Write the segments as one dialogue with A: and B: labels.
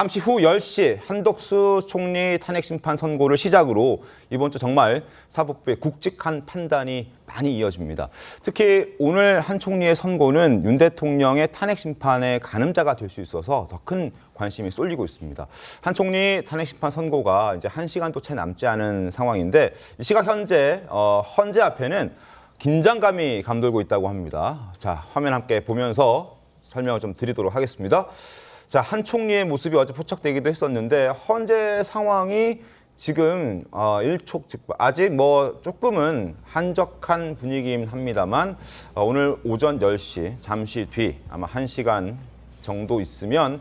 A: 잠시 후 10시 한덕수 총리 탄핵 심판 선고를 시작으로 이번 주 정말 사법부의 굵직한 판단이 많이 이어집니다. 특히 오늘 한 총리의 선고는 윤 대통령의 탄핵 심판의 가늠자가 될 수 있어서 더 큰 관심이 쏠리고 있습니다. 한 총리 탄핵 심판 선고가 이제 1시간도 채 남지 않은 상황인데 이 시각 현재 헌재 앞에는 긴장감이 감돌고 있다고 합니다. 자, 화면 함께 보면서 설명을 좀 드리도록 하겠습니다. 자, 한 총리의 모습이 어제 포착되기도 했었는데 헌재 상황이 지금 일촉즉발, 아직 조금은 한적한 분위기긴 합니다만 오늘 오전 10시 잠시 뒤 아마 1시간 정도 있으면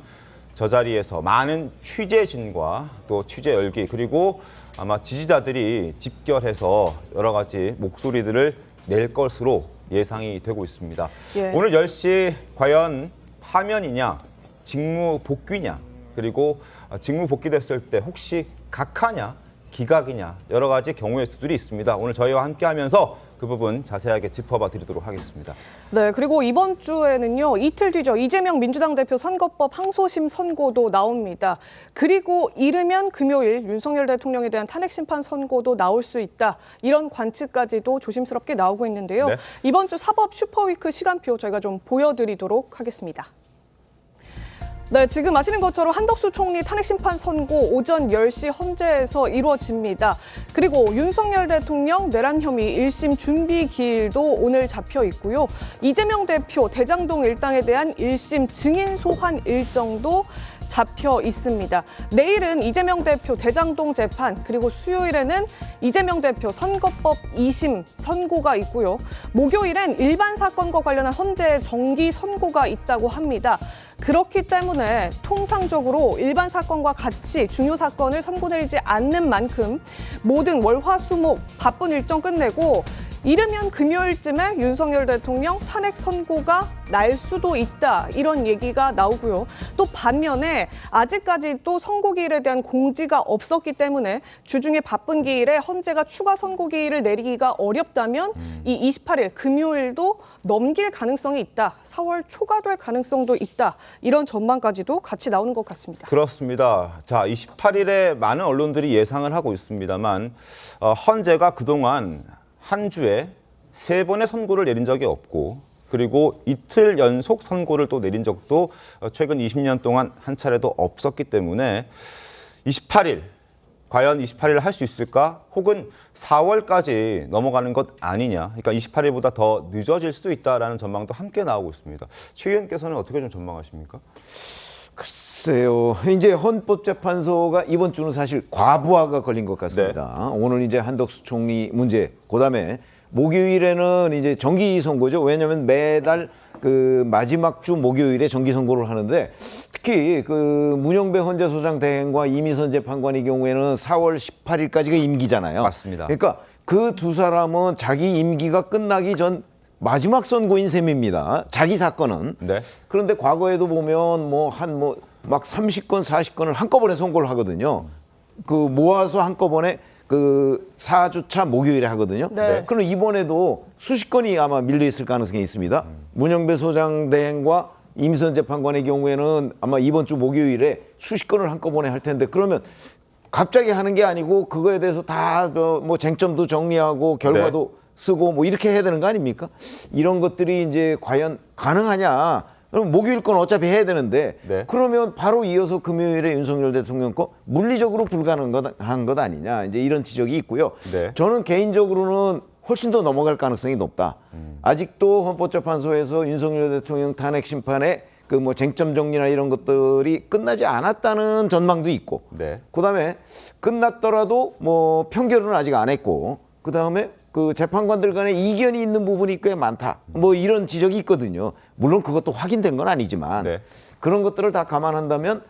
A: 저 자리에서 많은 취재진과 또 취재 열기 그리고 아마 지지자들이 집결해서 여러 가지 목소리들을 낼 것으로 예상이 되고 있습니다. 예. 오늘 10시 과연 파면이냐? 직무 복귀냐, 그리고 직무 복귀됐을 때 혹시 각하냐, 기각이냐 여러 가지 경우의 수들이 있습니다. 오늘 저희와 함께하면서 그 부분 자세하게 짚어봐 드리도록 하겠습니다.
B: 네, 그리고 이번 주에는요, 이틀 뒤죠. 이재명 민주당 대표 선거법 항소심 선고도 나옵니다. 그리고 이르면 금요일 윤석열 대통령에 대한 탄핵 심판 선고도 나올 수 있다. 이런 관측까지도 조심스럽게 나오고 있는데요. 네. 이번 주 사법 슈퍼위크 시간표 저희가 좀 보여드리도록 하겠습니다. 네, 지금 아시는 것처럼 한덕수 총리 탄핵 심판 선고 오전 10시 헌재에서 이루어집니다. 그리고 윤석열 대통령 내란 혐의 1심 준비 기일도 오늘 잡혀 있고요. 이재명 대표 대장동 일당에 대한 1심 증인 소환 일정도 잡혀 있습니다. 내일은 이재명 대표 대장동 재판, 그리고 수요일에는 이재명 대표 선거법 2심 선고가 있고요. 목요일엔 일반 사건과 관련한 헌재 정기 선고가 있다고 합니다. 그렇기 때문에 통상적으로 일반 사건과 같이 중요 사건을 선고 내리지 않는 만큼 모든 월화수목 바쁜 일정 끝내고 이르면 금요일쯤에 윤석열 대통령 탄핵 선고가 날 수도 있다, 이런 얘기가 나오고요. 또 반면에 아직까지 또 선고기일에 대한 공지가 없었기 때문에 주중에 바쁜 기일에 헌재가 추가 선고기일을 내리기가 어렵다면 이 28일 금요일도 넘길 가능성이 있다, 4월 초가 될 가능성도 있다, 이런 전망까지도 같이 나오는 것 같습니다.
A: 그렇습니다. 자, 28일에 많은 언론들이 예상을 하고 있습니다만 헌재가 그동안 한 주에 3번의 선고를 내린 적이 없고, 그리고 이틀 연속 선고를 또 내린 적도 최근 20년 동안 한 차례도 없었기 때문에 28일, 과연 28일 할 수 있을까? 혹은 4월까지 넘어가는 것 아니냐? 그러니까 28일보다 더 늦어질 수도 있다라는 전망도 함께 나오고 있습니다. 최 의원께서는 어떻게 좀 전망하십니까?
C: 글쎄요. 이제 헌법재판소가 이번 주는 사실 과부하가 걸린 것 같습니다. 네. 오늘 이제 한덕수 총리 문제, 그다음에 목요일에는 이제 정기 선고죠. 왜냐하면 매달 그 마지막 주 목요일에 정기 선고를 하는데, 특히 그 문영배 헌재소장 대행과 이미선 재판관의 경우에는 4월 18일까지가 임기잖아요.
A: 맞습니다.
C: 그러니까 그 두 사람은 자기 임기가 끝나기 전 마지막 선고인 셈입니다. 자기 사건은. 네. 그런데 과거에도 보면 막 30건, 40건을 한꺼번에 선고를 하거든요. 그 모아서 한꺼번에 그 4주차 목요일에 하거든요. 네. 그럼 이번에도 수십 건이 아마 밀려 있을 가능성이 있습니다. 문영배 소장 대행과 임선 재판관의 경우에는 아마 이번 주 목요일에 수십 건을 한꺼번에 할 텐데, 그러면 갑자기 하는 게 아니고 그거에 대해서 다 쟁점도 정리하고 결과도 네. 쓰고 이렇게 해야 되는 거 아닙니까? 이런 것들이 이제 과연 가능하냐? 그럼 목요일 건 어차피 해야 되는데 네. 그러면 바로 이어서 금요일에 윤석열 대통령 거 물리적으로 불가능한 것 아니냐? 이제 이런 지적이 있고요. 네. 저는 개인적으로는 훨씬 더 넘어갈 가능성이 높다. 아직도 헌법재판소에서 윤석열 대통령 탄핵 심판의 그 쟁점 정리나 이런 것들이 끝나지 않았다는 전망도 있고, 네. 그다음에 끝났더라도 평결은 아직 안 했고, 그다음에 그 재판관들 간에 이견이 있는 부분이 꽤 많다. 이런 지적이 있거든요. 물론 그것도 확인된 건 아니지만 네. 그런 것들을 다 감안한다면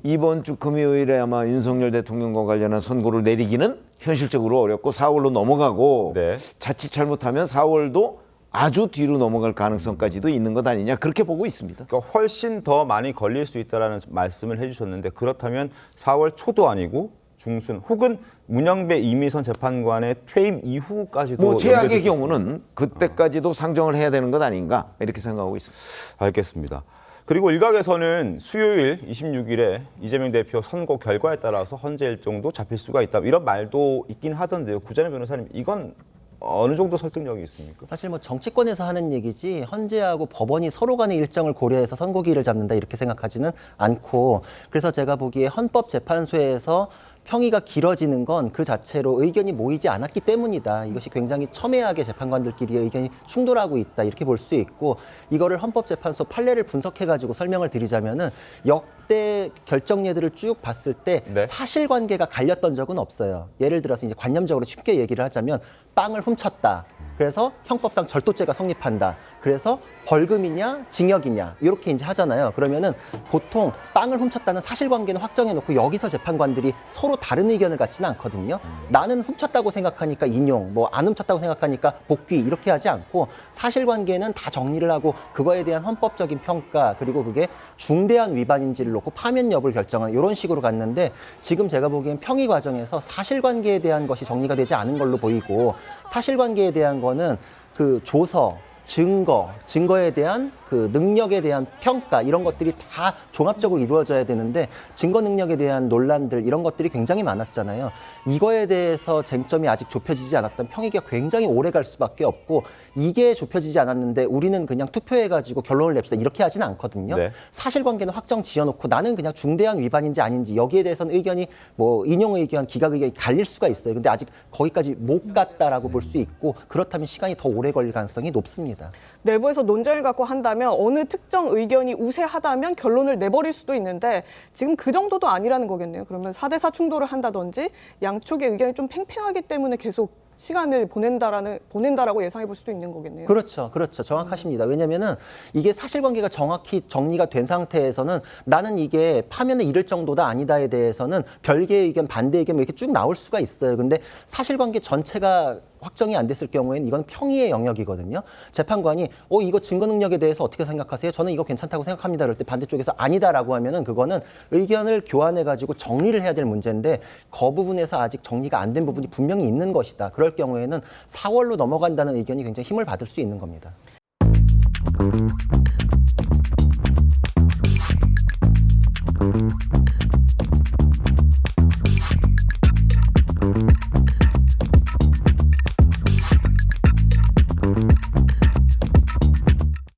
C: 이번 주 금요일에 아마 윤석열 대통령과 관련한 선고를 내리기는 현실적으로 어렵고 4월로 넘어가고 네. 자칫 잘못하면 4월도 아주 뒤로 넘어갈 가능성까지도 있는 것 아니냐, 그렇게 보고 있습니다.
A: 그러니까 훨씬 더 많이 걸릴 수 있다는 말씀을 해주셨는데, 그렇다면 4월 초도 아니고 중순 혹은 문영배 이미선 재판관의 퇴임 이후까지도
C: 최악의 경우는 그때까지도 상정을 해야 되는 것 아닌가, 이렇게 생각하고 있습니다.
A: 알겠습니다. 그리고 일각에서는 수요일 26일에 이재명 대표 선거 결과에 따라서 헌재 일정도 잡힐 수가 있다. 이런 말도 있긴 하던데요. 구자현 변호사님, 이건 어느 정도 설득력이 있습니까?
D: 사실 뭐 정치권에서 하는 얘기지 헌재하고 법원이 서로 간의 일정을 고려해서 선고기일을 잡는다 이렇게 생각하지는 않고, 그래서 제가 보기에 헌법재판소에서 평의가 길어지는 건 그 자체로 의견이 모이지 않았기 때문이다. 이것이 굉장히 첨예하게 재판관들끼리의 의견이 충돌하고 있다. 이렇게 볼 수 있고, 이거를 헌법재판소 판례를 분석해가지고 설명을 드리자면은 역대 결정례들을 쭉 봤을 때
A: 네.
D: 사실관계가 갈렸던 적은 없어요. 예를 들어서 이제 관념적으로 쉽게 얘기를 하자면 빵을 훔쳤다. 그래서 형법상 절도죄가 성립한다. 그래서 벌금이냐 징역이냐 이렇게 이제 하잖아요. 그러면은 보통 빵을 훔쳤다는 사실관계는 확정해놓고 여기서 재판관들이 서로 다른 의견을 갖지는 않거든요. 나는 훔쳤다고 생각하니까 인용, 뭐 안 훔쳤다고 생각하니까 복귀 이렇게 하지 않고 사실관계는 다 정리를 하고 그거에 대한 헌법적인 평가, 그리고 그게 중대한 위반인지를 놓고 파면 여부를 결정하는 이런 식으로 갔는데, 지금 제가 보기엔 평의 과정에서 사실관계에 대한 것이 정리가 되지 않은 걸로 보이고, 사실관계에 대한 거는 그 조서, 증거에 대한 그 능력에 대한 평가, 이런 것들이 다 종합적으로 이루어져야 되는데 증거 능력에 대한 논란들, 이런 것들이 굉장히 많았잖아요. 이거에 대해서 쟁점이 아직 좁혀지지 않았던 평의가 굉장히 오래 갈 수밖에 없고, 이게 좁혀지지 않았는데 우리는 그냥 투표해가지고 결론을 냅시다 이렇게 하지는 않거든요. 네. 사실관계는 확정 지어놓고 나는 그냥 중대한 위반인지 아닌지 여기에 대해서는 의견이 뭐 인용 의견, 기각 의견이 갈릴 수가 있어요. 근데 아직 거기까지 못 갔다라고 볼 수 있고, 그렇다면 시간이 더 오래 걸릴 가능성이 높습니다.
B: 내부에서 논쟁을 갖고 한다면 어느 특정 의견이 우세하다면 결론을 내버릴 수도 있는데 지금 그 정도도 아니라는 거겠네요. 그러면 4대4 충돌을 한다든지 양쪽의 의견이 좀 팽팽하기 때문에 계속 시간을 보낸다라고 예상해 볼 수도 있는 거겠네요.
D: 그렇죠. 정확하십니다. 왜냐면은 이게 사실관계가 정확히 정리가 된 상태에서는 나는 이게 파면에 이를 정도다 아니다에 대해서는 별개의 의견, 반대 의견 이렇게 쭉 나올 수가 있어요. 근데 사실관계 전체가 확정이 안 됐을 경우에는 이건 평의의 영역이거든요. 재판관이 이거 증거 능력에 대해서 어떻게 생각하세요? 저는 이거 괜찮다고 생각합니다. 그럴 때 반대쪽에서 아니다라고 하면은 그거는 의견을 교환해 가지고 정리를 해야 될 문제인데, 그 부분에서 아직 정리가 안 된 부분이 분명히 있는 것이다. 그럴 경우에는 4월로 넘어간다는 의견이 굉장히 힘을 받을 수 있는 겁니다.